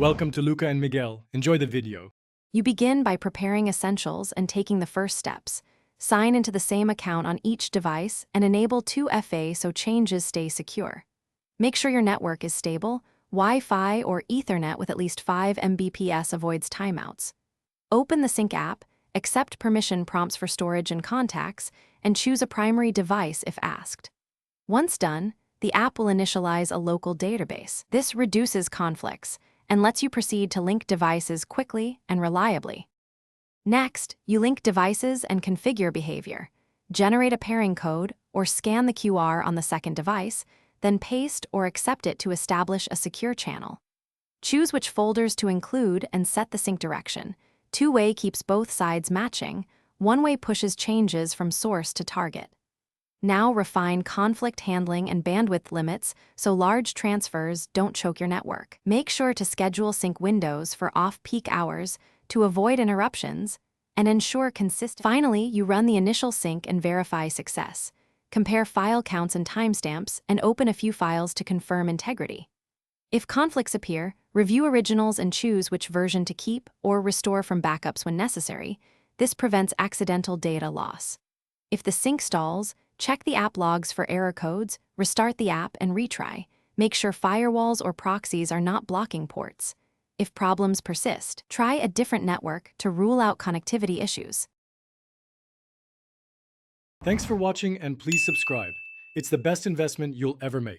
Welcome to Luca and Miguel. Enjoy the video. You begin by preparing essentials and taking the first steps. Sign into the same account on each device and enable 2FA so changes stay secure. Make sure your network is stable. Wi-Fi or Ethernet with at least 5 Mbps avoids timeouts. Open the Sync app, accept permission prompts for storage and contacts, and choose a primary device if asked. Once done, the app will initialize a local database. This reduces conflicts and lets you proceed to link devices quickly and reliably. Next, you link devices and configure behavior. Generate a pairing code or scan the QR on the second device, then paste or accept it to establish a secure channel. Choose which folders to include and set the sync direction. Two-way keeps both sides matching. One-way pushes changes from source to target. Now refine conflict handling and bandwidth limits so large transfers don't choke your network. Make sure to schedule sync windows for off-peak hours to avoid interruptions and ensure consistent. Finally, you run the initial sync and verify success. Compare file counts and timestamps and open a few files to confirm integrity. If conflicts appear, review originals and choose which version to keep or restore from backups when necessary. This prevents accidental data loss. If the sync stalls, check the app logs for error codes, restart the app, and retry. Make sure firewalls or proxies are not blocking ports. If problems persist, try a different network to rule out connectivity issues. Thanks for watching and please subscribe. It's the best investment you'll ever make.